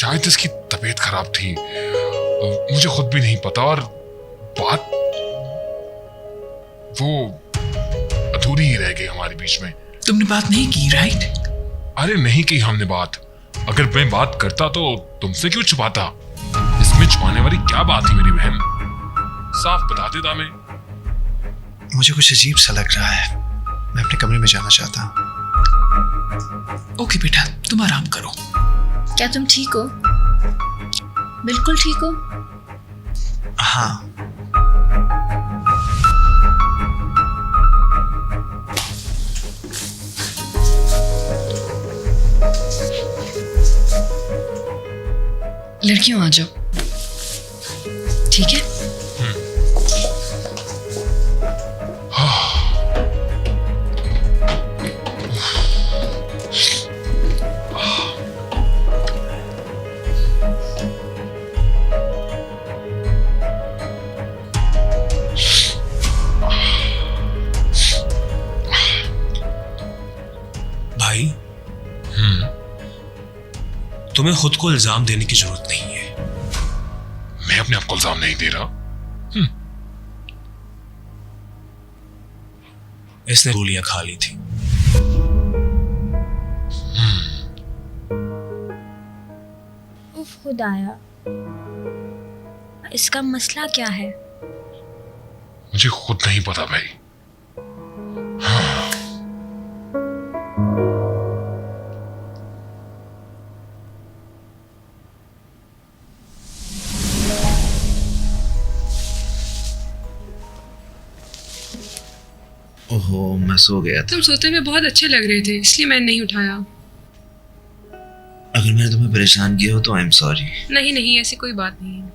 शायद इसकी तबीयत खराब थी, मुझे खुद भी नहीं पता। और बात वो अधूरी ही रह गई हमारे बीच में। तुमने बात नहीं की, राइट? अरे नहीं की हमने बात। अगर मैं बात करता तो तुमसे क्यों छुपाता? इसमें छुपाने वाली क्या बात थी मेरी बहन? साफ बता देता मैं। मुझे कुछ अजीब सा लग रहा है, मैं अपने कमरे में जाना चाहता हूँ। ओके बेटा, तुम आराम करो। क्या तुम ठीक हो? बिल्कुल ठीक हो? हाँ। लड़कियों आ जाओ, ठीक है? भाई, तुम्हें खुद को इल्जाम देने की जरूरत नहीं है। मैं अपने आप को इल्जाम नहीं दे रहा। इसने गोलियां खा ली थी। उफ खुदाया, इसका मसला क्या है? मुझे खुद नहीं पता भाई। ओहो, मैं सो गया था। तुम सोते हुए बहुत अच्छे लग रहे थे, इसलिए मैंने नहीं उठाया। अगर मैंने तुम्हें परेशान किया हो तो आई एम सॉरी। नहीं नहीं, ऐसी कोई बात नहीं है।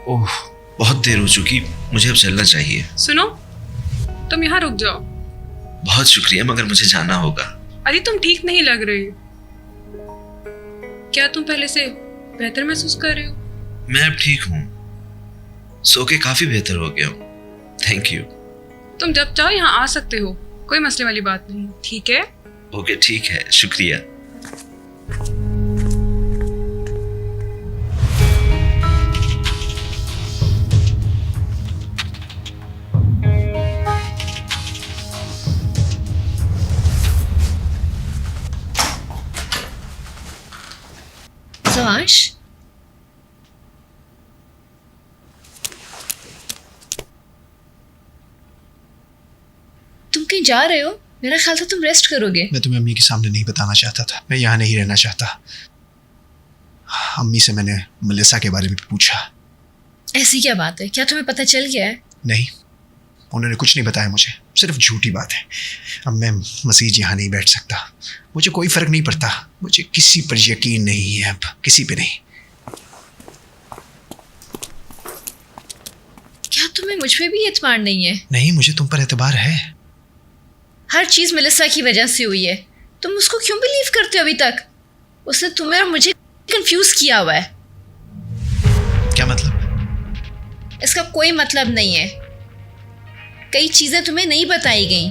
ओह, बहुत देर हो चुकी, मुझे अब चलना चाहिए। सुनो, तुम यहाँ रुक जाओ। बहुत शुक्रिया, मगर मुझे जाना होगा। अरे तुम ठीक नहीं लग रहे। क्या तुम पहले से बेहतर महसूस कर रहे हो? मैं अब ठीक हूँ, सो के काफी बेहतर हो गया हूँ। Thank you. तुम जब चाहो यहाँ आ सकते हो, कोई मसले वाली बात नहीं, ठीक है? ओके, ठीक है, शुक्रिया। सवाश, तुम कहीं जा रहे हो? मेरा ख्याल था तुम रेस्ट करोगे। मैं तुम्हें अम्मी के सामने नहीं बताना चाहता था, मैं यहाँ नहीं रहना चाहता। अम्मी से मैंने मलिसा के बारे में पूछा। ऐसी क्या बात है? क्या तुम्हें पता चल गया है? नहीं, उन्होंने कुछ नहीं बताया मुझे, सिर्फ झूठी बात है। अब मैं मजीद यहाँ नहीं बैठ सकता। मुझे कोई फर्क नहीं पड़ता, मुझे किसी पर यकीन नहीं है, अब किसी पे नहीं। क्या तुम्हें मुझ पे भी एतबार नहीं है? नहीं, मुझे तुम पर एतबार है। हर चीज मेलिसा की वजह से हुई है। तुम उसको क्यों बिलीव करते हो अभी तक? उसने तुम्हें और मुझे कंफ्यूज किया हुआ है। क्या मतलब? इसका कोई मतलब नहीं है। कई चीजें तुम्हें नहीं बताई गई।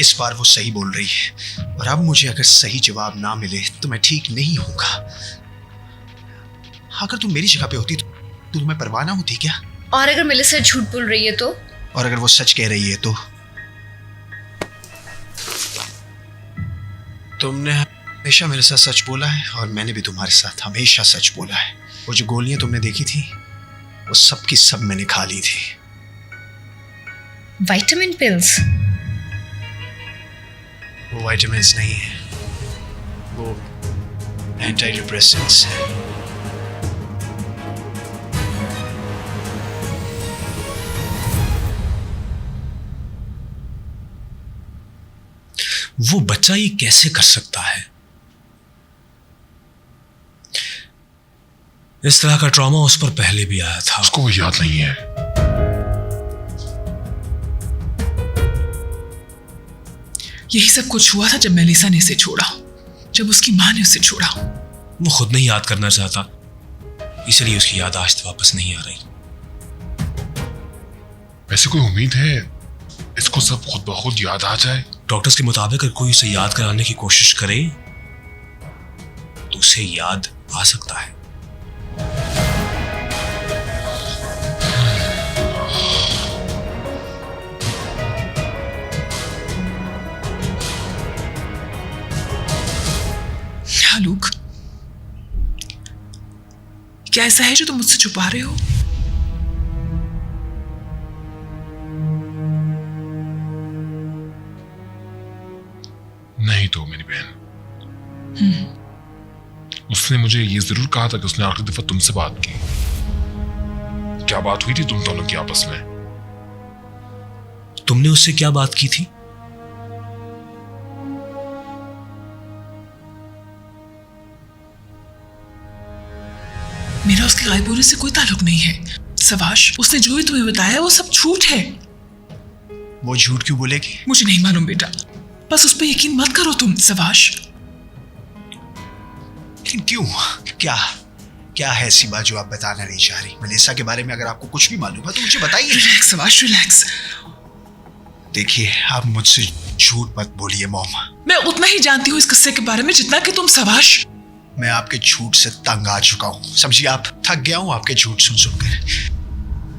इस बार वो सही बोल रही है, और अब मुझे अगर सही जवाब ना मिले तो मैं ठीक नहीं होऊंगा। अगर तुम मेरी जगह पे होती तो तुम्हें परवाह ना होती क्या? और अगर मेलिसा झूठ बोल रही है तो? और अगर वो सच कह रही है तो? तुमने हमेशा मेरे साथ सच बोला है, और मैंने भी तुम्हारे साथ हमेशा सच बोला है। वो जो गोलियां तुमने देखी थी, वो सब की सब मैंने खा ली थी। Vitamin pills? वो विटामिन्स नहीं है, वो एंटी डिप्रेसेंट्स है। वो बच्चा ये कैसे कर सकता है? इस तरह का ट्रॉमा उस पर पहले भी आया था। उसको वो याद नहीं है। यही सब कुछ हुआ था जब मेलिसा ने इसे छोड़ा, जब उसकी माँ ने उसे छोड़ा। वो खुद नहीं याद करना चाहता, इसलिए उसकी याददाश्त वापस नहीं आ रही। वैसे कोई उम्मीद है इसको सब खुद ब खुद याद आ जाए? डॉक्टर्स के मुताबिक अगर कोई उसे याद कराने की कोशिश करे तो उसे याद आ सकता है। आलोक, क्या ऐसा है जो तुम मुझसे छुपा रहे हो? नहीं तो मेरी बहन, उसने मुझे ये जरूर कहा था कि उसने आखिरी दफा तुमसे बात की। क्या बात हुई थी तुम दोनों की आपस में? तुमने उससे क्या बात की थी? मेरा उसके गायब होने से कोई ताल्लुक नहीं है सवाश। उसने जो भी तुम्हें बताया वो सब झूठ है। वो झूठ क्यों बोलेगी? मुझे नहीं मालूम बेटा, बस उस पर यकीन मत करो तुम सवाश। लेकिन क्यों? क्या क्या है ऐसी बात जो आप बताना नहीं चाह रही? मनीषा के बारे में अगर आपको कुछ भी मालूम है तो मुझे बताइए। रिलैक्स सवाश, रिलैक्स। देखिए, आप मुझसे झूठ मत बोलिए मॉम। मैं उतना ही जानती हूँ इस किस्से के बारे में जितना कि तुम सवाश। मैं आपके झूठ से तंग आ चुका हूँ, समझिए। आप थक गया हूँ आपके झूठ सुन सुनकर।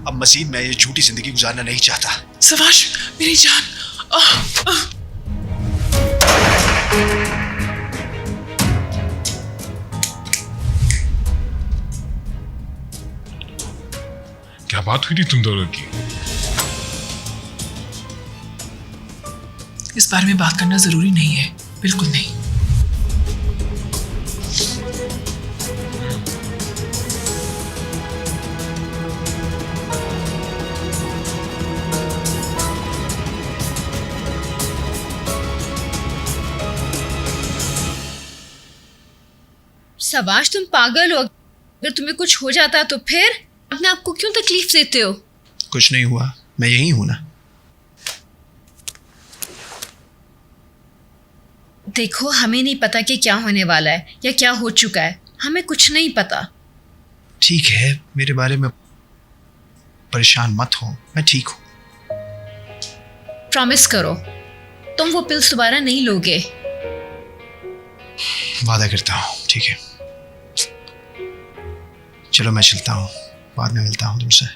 अब मजीद मैं ये झूठी जिंदगी गुजारना नहीं चाहता। सवाश मेरी जान। क्या बात हुई थी तुम दोनों की? इस बारे में बात करना जरूरी नहीं है, बिल्कुल नहीं। सबाश, तुम पागल हो। अगर तुम्हें कुछ हो जाता तो फिर अपने आप को क्यों तकलीफ देते हो? कुछ नहीं हुआ, मैं यही हूं ना। देखो, हमें नहीं पता कि क्या होने वाला है या क्या हो चुका है। हमें कुछ नहीं पता। ठीक है, मेरे बारे में परेशान मत हो, मैं ठीक हूं। प्रॉमिस करो तुम वो पिल्स दोबारा नहीं लोगे। वादा करता हूं, ठीक है। चलो मैं चलता हूं, बाद में मिलता हूं तुमसे।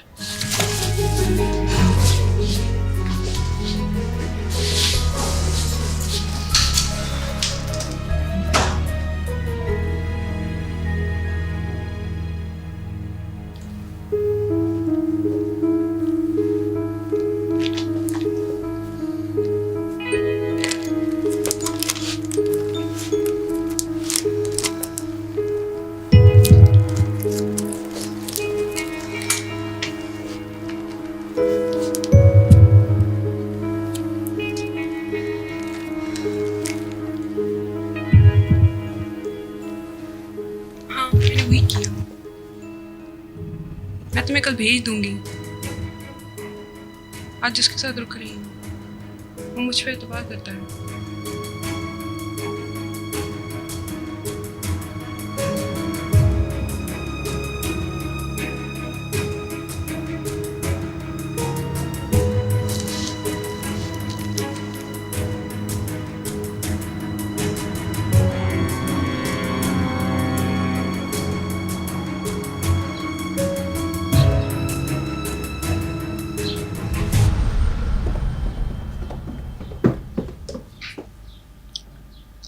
हाँ, मैंने वही किया। मैं तुम्हें कल भेज दूंगी। आज जिसके साथ रुक रही हूँ वो मुझ पर एतबार करता है।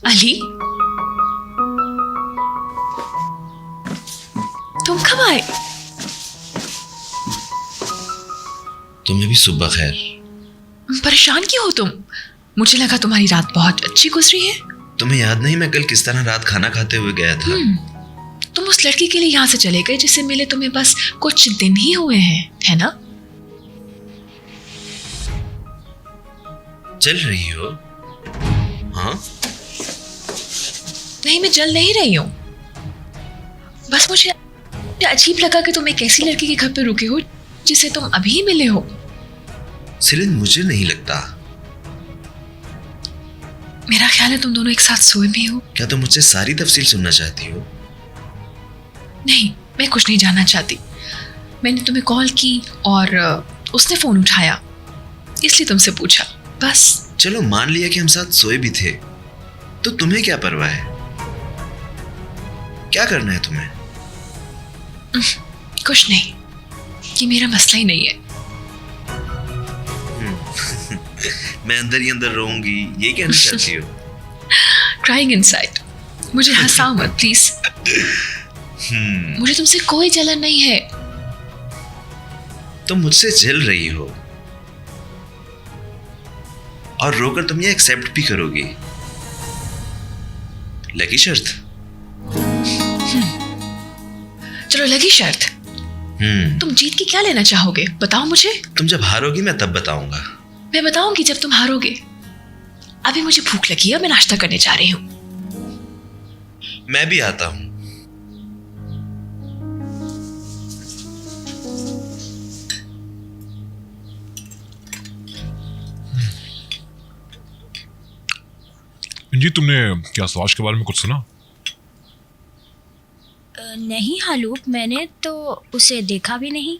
अली, तुम कब आए? तुम्हें भी सुबह खैर। परेशान क्यों हो तुम? मुझे लगा तुम्हारी रात बहुत अच्छी गुजरी है। तुम्हें याद नहीं मैं कल किस तरह रात खाना खाते हुए गया था? तुम उस लड़की के लिए यहाँ से चले गए जिससे मिले तुम्हें बस कुछ दिन ही हुए हैं, है ना? चल रही हो? हाँ, नहीं, मैं जल नहीं रही हूँ। बस मुझे अजीब लगा कि तुम एक ऐसी लड़की के घर पे रुके हो जिसे तुम अभी ही मिले हो। सिलिन मुझे नहीं लगता। मेरा ख्याल है तुम दोनों एक साथ सोए भी हो। क्या तुम मुझसे सारी तफसील सुनना चाहती हो? नहीं, मैं कुछ नहीं जानना चाहती। मैंने तुम्हें कॉल की और उसने फोन उठाया, इसलिए तुमसे पूछा, बस। चलो मान लिया कि हम साथ सोए भी थे, तो तुम्हें क्या परवाह है? क्या करना है तुम्हें? कुछ नहीं, ये मेरा मसला ही नहीं है। मैं अंदर ही अंदर रहूंगी, ये कहना चाहती हो? Crying inside. मुझे हंसाओ मत प्लीज। मुझे तुमसे कोई जलन नहीं है। तुम मुझसे जल रही हो और रोकर तुम ये एक्सेप्ट भी करोगी। लगी शर्त? चलो लगी शर्त। तुम जीत के क्या लेना चाहोगे बताओ मुझे। तुम जब हारोगी मैं तब बताऊंगा। मैं बताऊंगी जब तुम हारोगे। अभी मुझे भूख लगी है, मैं नाश्ता करने जा रही हूँ। मैं भी आता हूं। जी तुमने क्या सवाश के बारे में कुछ सुना? नहीं हालूक, मैंने तो उसे देखा भी नहीं।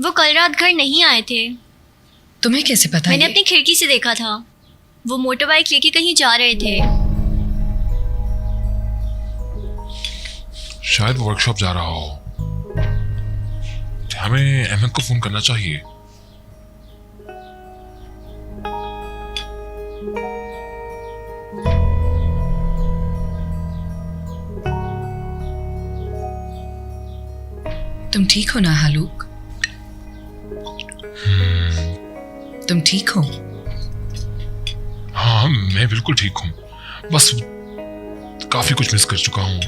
वो कल रात घर नहीं आए थे। तुम्हें कैसे पता? मैंने अपनी खिड़की से देखा था। वो मोटर बाइक लेके कहीं जा रहे थे। शायद वो वर्कशॉप जा रहा हो। हमें अहमद को फोन करना चाहिए। तुम ठीक हो ना हालूक? तुम ठीक हो? हाँ मैं बिल्कुल ठीक हूँ, बस काफी कुछ मिस कर चुका हूँ।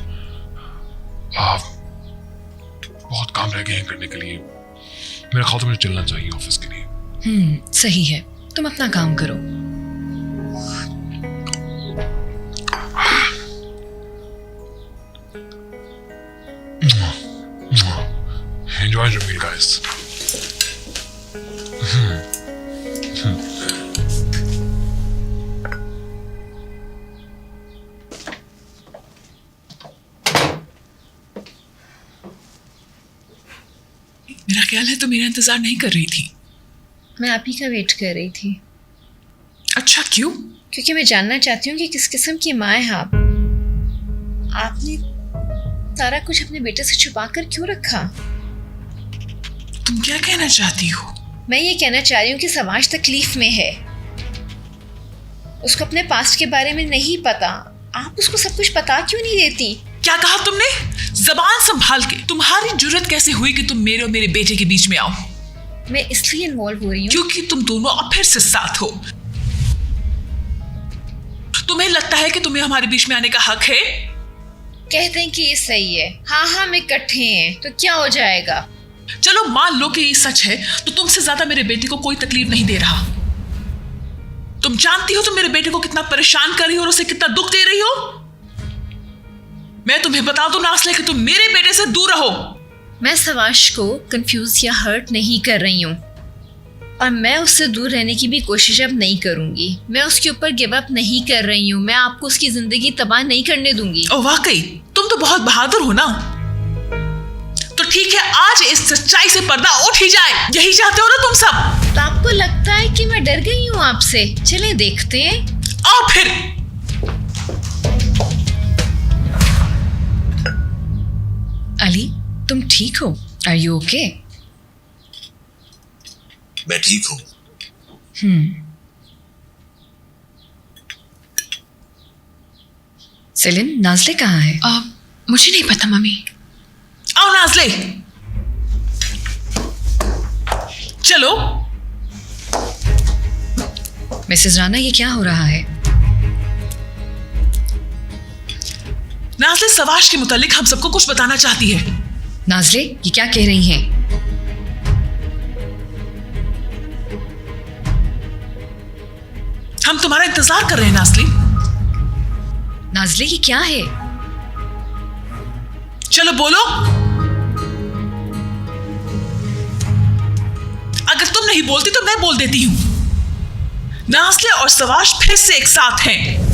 बहुत काम रह गए हैं करने के लिए। मेरे ख्याल से मुझे चलना चाहिए ऑफिस के लिए। सही है, तुम अपना काम करो। Enjoy your meal, guys. मेरा ख्याल है तुम मेरा इंतजार नहीं कर रही थी। मैं आप ही का वेट कर रही थी। अच्छा क्यों? क्योंकि मैं जानना चाहती हूँ कि किस किस्म की माँ है आप। आपने सारा कुछ अपने बेटे से छुपा कर क्यों रखा? तुम क्या कहना चाहती हो? मैं ये कहना चाह रही हूँ कि समाज तकलीफ में है। उसको अपने पास्ट के बारे में नहीं पता। आप उसको सब कुछ बता क्यों नहीं देती? क्या कहा तुमने? जबान संभाल के। तुम्हारी जुर्रत कैसे हुई कि तुम मेरे और मेरे बेटे के बीच में आओ? मैं इसलिए इन्वॉल्व हो रही हूँ क्योंकि तुम दोनों अब फिर से साथ हो। तुम्हें लगता है कि तुम्हें हमारे बीच में आने का हक है? कहते हैं कि ये सही है। हाँ हम इकट्ठे हैं तो क्या हो जाएगा? चलो मान लो कि ये सच है, तो तुमसे ज्यादा मेरे बेटे को कोई तकलीफ नहीं दे रहा। तुम जानती हो तुम मेरे बेटे को कितना परेशान कर रही हो और उसे कितना दुख दे रही हो। मैं तुम्हें बता दूं नासले कि तुम मेरे बेटे से दूर रहो। मैं सवाश को कंफ्यूज या हर्ट नहीं कर रही हूँ और मैं उससे दूर रहने की भी कोशिश अब नहीं करूंगी। मैं उसके ऊपर गिव अप नहीं कर रही हूँ। मैं आपको उसकी जिंदगी तबाह नहीं करने दूंगी। ओ वाकई तुम तो बहुत बहादुर हो ना। तो ठीक है, आज इस सच्चाई से पर्दा उठ ही जाए। यही चाहते हो ना तुम सब? तो आपको लगता है कि मैं डर गई हूँ आपसे? चले देखते हैं। आओ फिर। अली तुम ठीक हो? Are you okay? मैं ठीक हूँ। सेलिन, नाज़ले कहाँ है? मुझे नहीं पता मम्मी। आओ नाज़ले, चलो। मिसेस राना, ये क्या हो रहा है? नाज़ले सवाश के मुतालिक हम सबको कुछ बताना चाहती है। नाज़ले, ये क्या कह रही हैं? हम तुम्हारा इंतजार कर रहे हैं नाज़ले। नाज़ले, ये क्या है? चलो बोलो। अगर तुम नहीं बोलती तो मैं बोल देती हूं। नाज़ले और सवाश फिर से एक साथ हैं।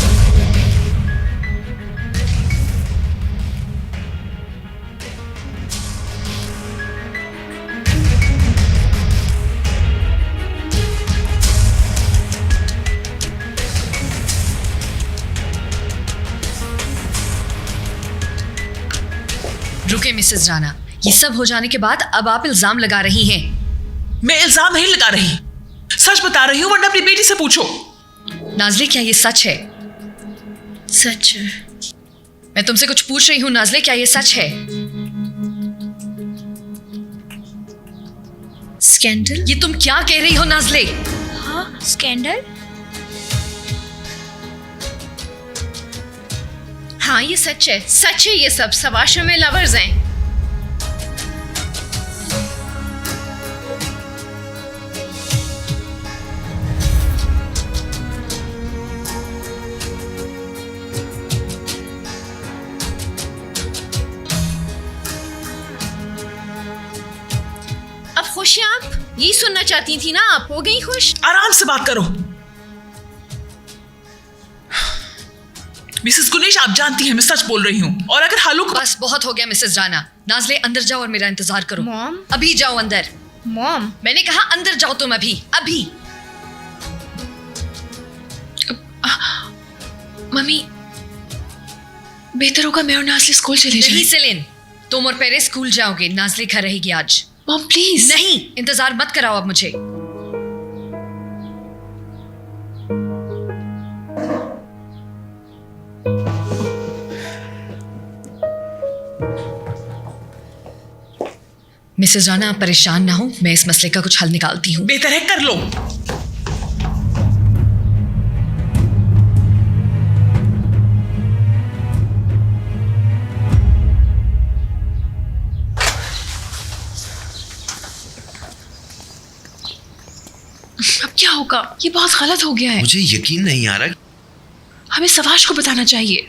रुके मिसेस राणा, ये सब हो जाने के बाद अब आप इल्जाम लगा रही हैं। मैं इल्जाम नहीं लगा रही, सच बता रही हूँ, वरना अपनी बेटी से पूछो। नाज़ले, क्या ये सच है? सच है। मैं तुमसे कुछ पूछ रही हूँ नाज़ले, क्या ये सच है? स्कैंडल? ये तुम क्या कह रही हो नाज़ले? हाँ, स्कैंडल? हाँ, ये सच है, सच है। ये सब आश्रम में लवर्स हैं। अब खुश हैं आप? यही सुनना चाहती थी ना आप? हो गई खुश? आराम से बात करो। मिसेस गुनेश, आप जानती हैं मैं सच बोल रही हूँ, और अगर हालू को... बस बहुत हो गया मिसेस राणा। नाज़ले, अंदर जाओ और मेरा इंतजार करो। मॉम? अभी जाओ अंदर। मॉम? मैंने कहा अंदर जाओ तुम अभी, अभी। मम्मी, बेहतर होगा मैं और नाज़ले स्कूल चले नहीं जाएं। सेलिन, तुम और पेरे स्कूल जाओगे, नाज़ले घर रहेगी आज। Mom please. नहीं, इंतजार मत कराओ अब मुझे। मिसेस राणा, आप परेशान ना हो, मैं इस मसले का कुछ हल निकालती हूँ। बेहतर है कर लो। अब क्या होगा? ये बहुत गलत हो गया है। मुझे यकीन नहीं आ रहा। हमें सवाश को बताना चाहिए।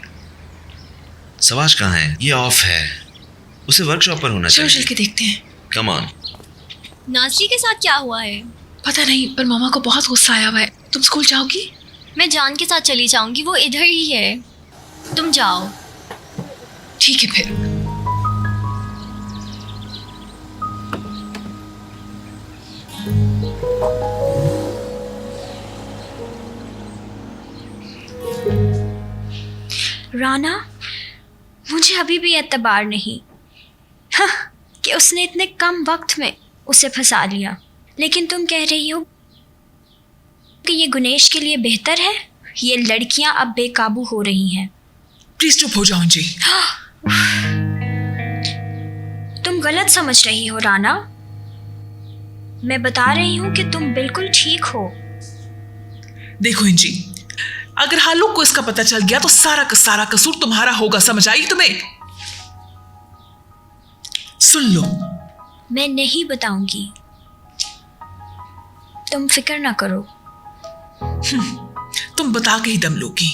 सवाश कहाँ है? ये ऑफ है, उसे वर्कशॉप पर होना चलो चाहिए। चल के देखते हैं। Come on. नाज़ली के साथ क्या हुआ है? पता नहीं, पर मामा को बहुत गुस्सा आया हुआ है। तुम स्कूल जाओगी? मैं जान के साथ चली जाऊंगी, वो इधर ही है। तुम जाओ। ठीक है फिर। राना, मुझे अभी भी एतबार नहीं हाँ, कि उसने इतने कम वक्त में उसे फंसा लिया। लेकिन तुम कह रही हो कि ये गुनेश के लिए बेहतर है। ये लड़कियां अब बेकाबू हो रही हैं। प्लीज चुप हो जाओ जी। तुम गलत समझ रही हो राना। मैं बता रही हूँ कि तुम बिल्कुल ठीक हो। देखो इंजी, अगर हालू को इसका पता चल गया तो सारा का सारा कसूर तुम्हारा होगा, समझ आई तुम्हें? सुन लो, मैं नहीं बताऊंगी, तुम फिक्र ना करो। तुम बता के ही दम लोगी।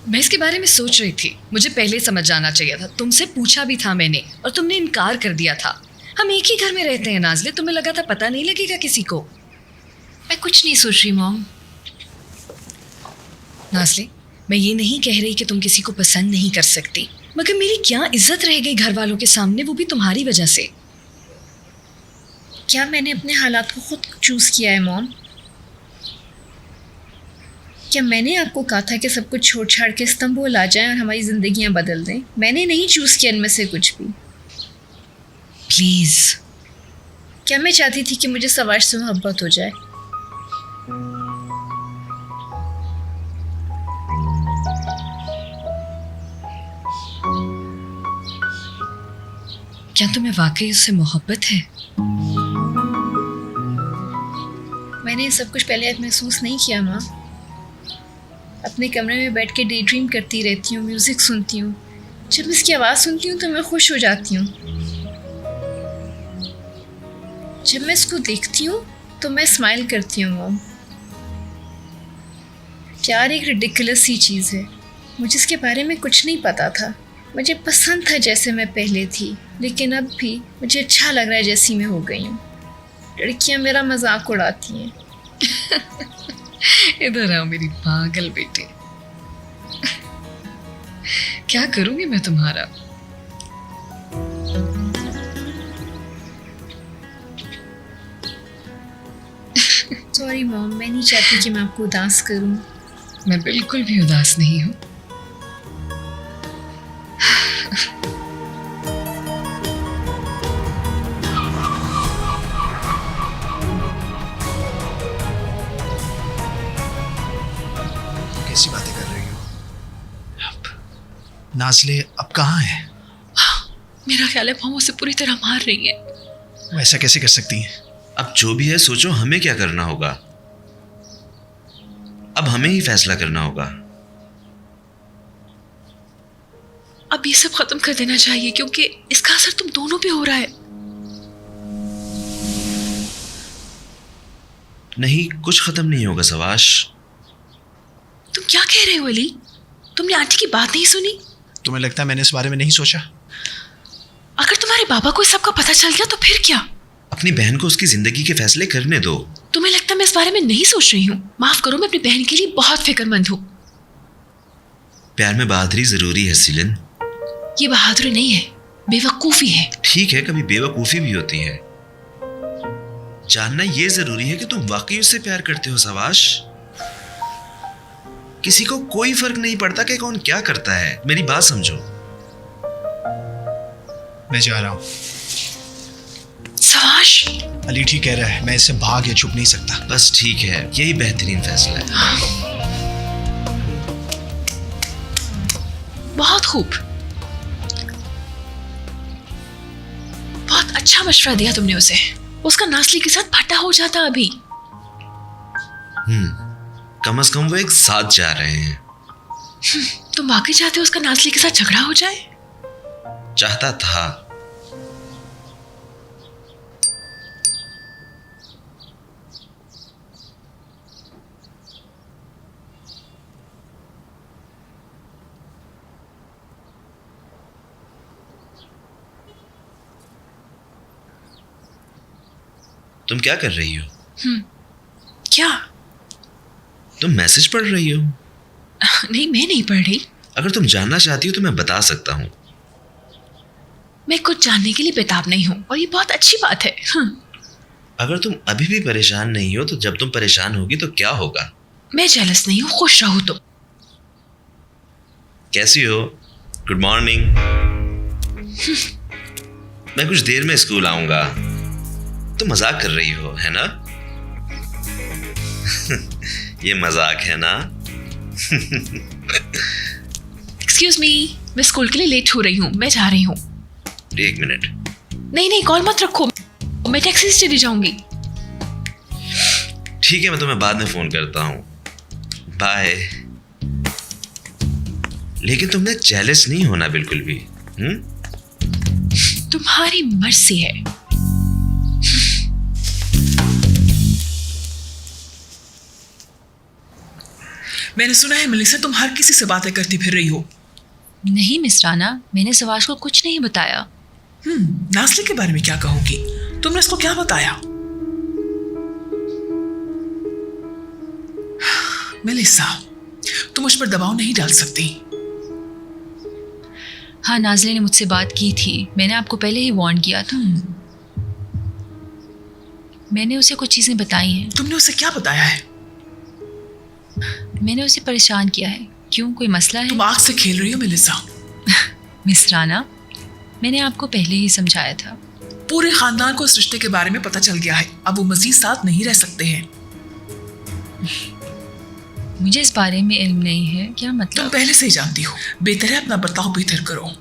मैं इसके बारे में सोच रही थी, मुझे पहले समझ जाना चाहिए था। तुमसे पूछा भी था मैंने और तुमने इनकार कर दिया था। हम एक ही घर में रहते हैं नाज़ले, तुम्हें लगा था पता नहीं लगेगा किसी को। मैं कुछ नहीं सोच रही मॉम। नाज़ले, मैं ये नहीं कह रही कि तुम किसी को पसंद नहीं कर सकती, मगर मेरी क्या इज्जत रह गई घर वालों के सामने, वो भी तुम्हारी वजह से। क्या मैंने अपने हालात को खुद चूज़ किया है मॉम? क्या मैंने आपको कहा था कि सब कुछ छोड़ छाड़ के इस्तांबुल आ जाएं और हमारी ज़िंदगियां बदल दें? मैंने नहीं चूज़ किया इनमें से कुछ भी। प्लीज़। क्या मैं चाहती थी कि मुझे सवाश से मोहब्बत हो जाए? क्या तुम्हें वाकई उससे मोहब्बत है? मैंने सब कुछ पहले महसूस नहीं किया माँ। अपने कमरे में बैठ के डे ड्रीम करती रहती हूँ, म्यूज़िक सुनती हूँ। जब इसकी आवाज़ सुनती हूँ तो मैं खुश हो जाती हूँ। जब मैं इसको देखती हूँ तो मैं स्माइल करती हूँ मॉम। प्यार एक रिडिकुलस सी चीज़ है। मुझे इसके बारे में कुछ नहीं पता था। मुझे पसंद था जैसे मैं पहले थी, लेकिन अब भी मुझे अच्छा लग रहा है जैसी मैं हो गई हूँ। लड़कियाँ मेरा मजाक उड़ाती हैं। इधर आओ मेरी पागल बेटी। क्या करूंगी मैं तुम्हारा? सॉरी मॉम, मैं नहीं चाहती कि मैं आपको उदास करूं। मैं बिल्कुल भी उदास नहीं हूँ। कैसी बातें कर रही हो? अब नाज़ले अब कहाँ है? मेरा ख्याल है वो मुझसे पूरी तरह मार रही है। वो ऐसा कैसे कर सकती हैं? अब जो भी है सोचो, हमें क्या करना होगा। अब हमें ही फैसला करना होगा। अब ये सब खत्म कर देना चाहिए क्योंकि इसका असर तुम दोनों पे हो रहा है। नहीं, कुछ खत्म नहीं होगा सवाश। तुम क्या कह रहे हो अली? तुमने आंटी की बात नहीं सुनी? तुम्हें लगता है मैंने इस बारे में नहीं सोचा? अगर तुम्हारे बाबा को इस सब का पता चल गया तो फिर क्या? अपनी बहन को उसकी जिंदगी के फैसले करने दो। तुम्हें लगता है मैं इस बारे में नहीं सोच रही हूँ? माफ करो, मैं अपनी बहन के लिए बहुत फिक्रमंद हूँ। प्यार में बहादुरी जरूरी है सीलन। ये बहादुरी नहीं है, बेवकूफी है। ठीक है, कभी बेवकूफी भी होती है। जानना ये जरूरी है कि तुम वाकई उससे प्यार करते हो सवाश। किसी को कोई फर्क नहीं पड़ता कि कौन क्या करता है। मेरी बात समझो। मैं जा रहा हूँ। सवाश, अली ठीक कह रहा है, मैं इससे भाग या छुप नहीं सकता। बस ठीक है, यही बेहतरीन फैसला है। बहुत खूब, बहुत अच्छा मशवरा दिया तुमने उसे। उसका नासली के साथ फटा हो जाता अभी। कम से कम वो एक साथ जा रहे हैं। तुम वाकई चाहते हो उसका नासली के साथ झगड़ा हो जाए? चाहता था। तुम क्या कर रही हो? क्या? तुम मैसेज पढ़ रही हो? नहीं, मैं नहीं पढ़ रही। अगर तुम जानना चाहती हो तो मैं बता सकता हूँ। मैं कुछ जानने के लिए बेताब नहीं हूँ और ये बहुत अच्छी बात है। अगर तुम अभी भी परेशान नहीं हो तो जब तुम परेशान होगी तो क्या होगा? मैं जेलस नहीं हूँ, खुश रहो तुम। कैसी हो? Good morning. मैं कुछ देर में स्कूल आऊंगा। तुम मजाक कर रही हो, है ना? ये मजाक है ना? एक्सक्यूज मी, मैं स्कूल के लिए लेट हो रही हूँ, मैं जा रही हूँ। एक मिनट। नहीं नहीं, कॉल मत रखो, मैं टैक्सी से चली जाऊंगी। ठीक है, मैं तुम्हें बाद में फोन करता हूँ। बाय। लेकिन तुमने जेलस नहीं होना बिल्कुल भी। तुम्हारी मर्जी है। मैंने सुना है मेलिसा तुम हर किसी से बातें करती फिर रही हो। नहीं मिस राना, मैंने सवाश को कुछ नहीं बताया। नाज़ले के बारे में क्या कहोगी? तुमने उसको क्या बताया? मेलिसा, तुम मुझ पर दबाव नहीं डाल सकती। हाँ, नाज़ले ने मुझसे बात की थी, मैंने आपको पहले ही वार्न किया था। मैंने उसे कुछ चीजें बताई हैं। तुमने उसे क्या बताया है? मैंने उसे परेशान किया है। क्यों, कोई मसला है? तुम आग से खेल रही हो मेलिसा। मिस राना, मैंने आपको पहले ही समझाया था। पूरे खानदान को इस रिश्ते के बारे में पता चल गया है। अब वो मजीद साथ नहीं रह सकते हैं। मुझे इस बारे में इल्म नहीं है। क्या मतलब? तुम पहले से ही जानती हो। बेहतर है अपना बर्ताव बेहतर करो।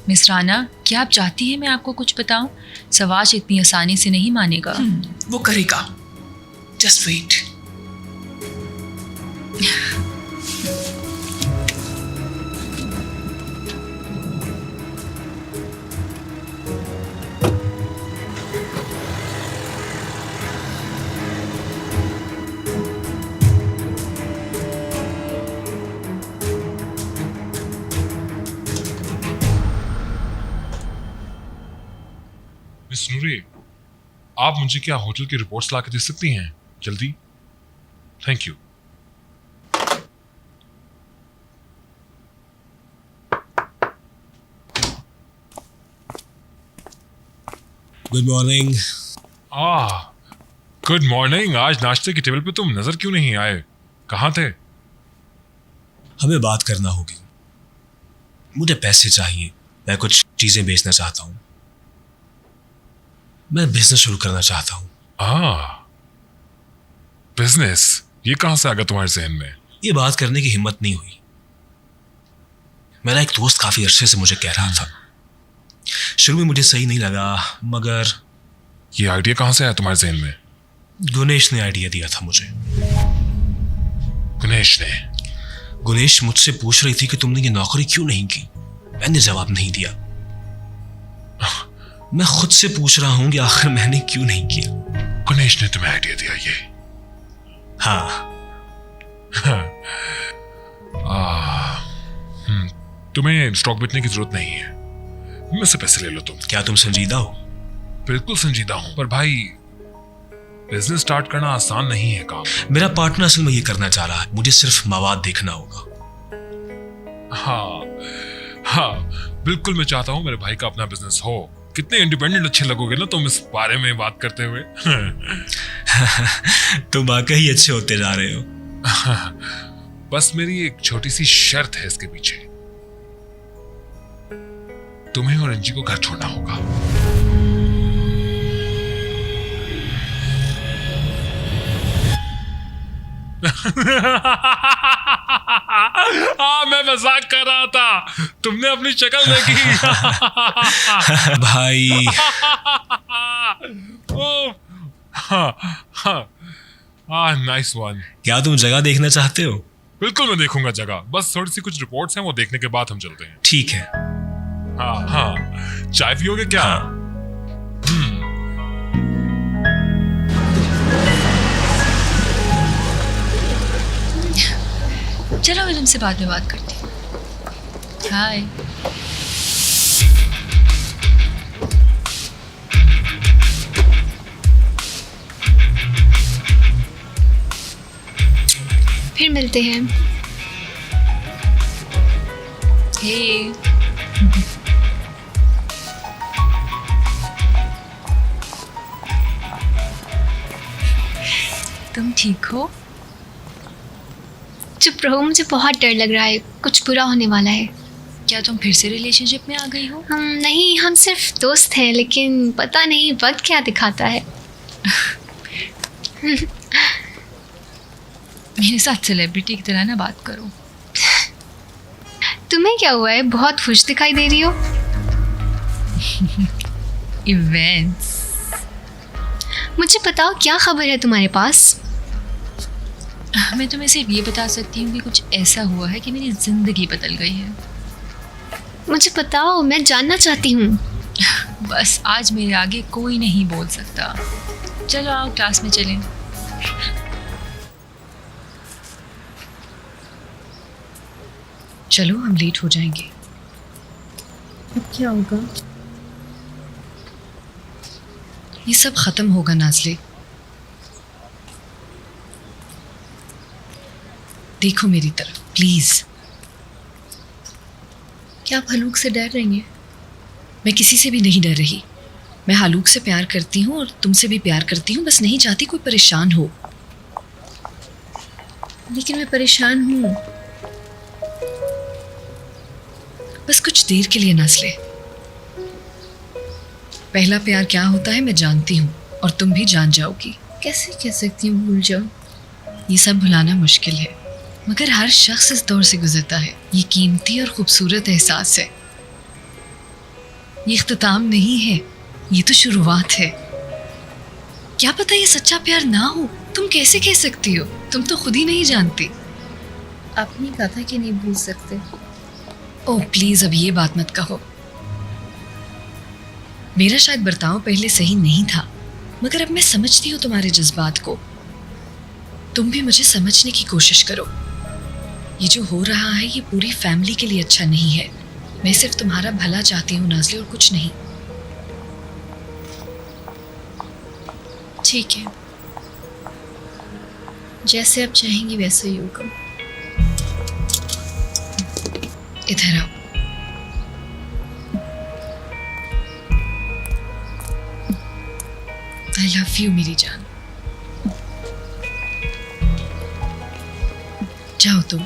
मिस राना, क्या आप चाहती हैं मैं आपको कुछ बताऊं? सवाश इतनी आसानी से नहीं मानेगा। वो करेगा। Just wait. मिस नूरी, आप मुझे क्या होटल की रिपोर्ट्स ला के दे सकती हैं जल्दी? Thank you. Good morning. Good morning. आज नाश्ते की टेबल पे तुम नजर क्यों नहीं आए? कहाँ थे? हमें बात करना होगी। मुझे पैसे चाहिए, मैं कुछ चीजें बेचना चाहता हूँ, मैं बिजनेस शुरू करना चाहता हूँ। बिजनेस? ये कहाँ से आ गया तुम्हारे जहन में? ये बात करने की हिम्मत नहीं हुई। मेरा एक दोस्त काफी अरसे से मुझे कह रहा था। शुरू में मुझे सही नहीं लगा, मगर ये आइडिया कहाँ से आया तुम्हारे जहन में? गुनेश ने आइडिया दिया था मुझे। गुनेश ने? गुनेश मुझसे पूछ रही थी कि तुमने ये नौकरी क्यों नहीं की। मैंने जवाब नहीं दिया। मैं खुद से पूछ रहा हूं कि आखिर मैंने क्यों नहीं किया। गुनेश ने तुम्हें आइडिया दिया ये? हाँ। तुम्हें स्टॉक बेचने की जरूरत नहीं है, मुझसे पैसे ले लो तुम। क्या तुम संजीदा हो? बिल्कुल संजीदा हूं, पर भाई बिजनेस स्टार्ट करना आसान नहीं है काम। मेरा पार्टनर असल में ये करना चाह रहा है, मुझे सिर्फ मवाद देखना होगा। हाँ, बिल्कुल मैं चाहता हूं मेरे भाई का अपना बिजनेस हो। कितने इंडिपेंडेंट अच्छे लगोगे ना तुम इस बारे में बात करते हुए। तुम वाकई अच्छे होते जा रहे हो। बस मेरी एक छोटी सी शर्त है इसके पीछे। तुम्हें और अंजी को घर छोड़ना होगा। मैं मजाक कर रहा था, तुमने अपनी शक्ल देखी। भाई। Nice one. क्या तुम जगह देखना चाहते हो? बिल्कुल मैं देखूंगा जगह, बस थोड़ी सी कुछ रिपोर्ट्स हैं, वो देखने के बाद हम चलते हैं। ठीक है। हाँ, चाय पियोगे क्या? हाँ। चलो मैं तुमसे बाद में बात करती हूँ। हाय। फिर मिलते हैं। हे। तुम ठीक हो? चुप रहो, मुझे बहुत डर लग रहा है, कुछ बुरा होने वाला है। क्या तुम फिर से रिलेशनशिप में आ गई हो? नहीं, हम सिर्फ दोस्त हैं, लेकिन पता नहीं वक्त क्या दिखाता है। मेरे साथ सेलिब्रिटी की तरह ना बात करो। तुम्हें क्या हुआ है? बहुत खुश दिखाई दे रही हो। इवेंट्स। मुझे बताओ क्या खबर है तुम्हारे पास? मैं तुम्हें सिर्फ ये बता सकती हूँ कि कुछ ऐसा हुआ है कि मेरी जिंदगी बदल गई है। मुझे बताओ, मैं जानना चाहती हूँ। बस आज मेरे आगे कोई नहीं बोल सकता। चलो आओ क्लास में चलें। चलो, हम लेट हो जाएंगे। अब क्या होगा? ये सब खत्म होगा नाज़ले। देखो मेरी तरफ प्लीज। क्या आप हलूक से डर रही हैं? मैं किसी से भी नहीं डर रही। मैं हलूक से प्यार करती हूँ और तुमसे भी प्यार करती हूँ, बस नहीं चाहती कोई परेशान हो। लेकिन मैं परेशान हूँ। बस कुछ देर के लिए नाज़ले। पहला प्यार क्या होता है मैं जानती हूँ, और तुम भी जान जाओगी। कैसे कह सकती हूँ भूल जाओ? ये सब भुलाना मुश्किल है, मगर हर शख्स इस दौर से गुजरता है। ये कीमती और खूबसूरत एहसास है। ये इख्तिताम नहीं है, ये तो शुरुआत है। क्या पता ये सच्चा प्यार ना हो? तुम कैसे कह सकती हो? तुम तो खुद ही नहीं जानती। आपने कहा था कि नहीं भूल सकते। ओह प्लीज, अब ये बात मत कहो। मेरा शायद बर्ताव पहले सही नहीं था, मगर अब मैं समझती हूँ तुम्हारे जज्बात को। तुम भी मुझे समझने की कोशिश करो। ये जो हो रहा है ये पूरी फैमिली के लिए अच्छा नहीं है। मैं सिर्फ तुम्हारा भला चाहती हूँ नाज़ले, और कुछ नहीं। ठीक है, जैसे आप चाहेंगी वैसे ही होगा। इधर आओ। आई लव यू मेरी जान। जाओ तुम।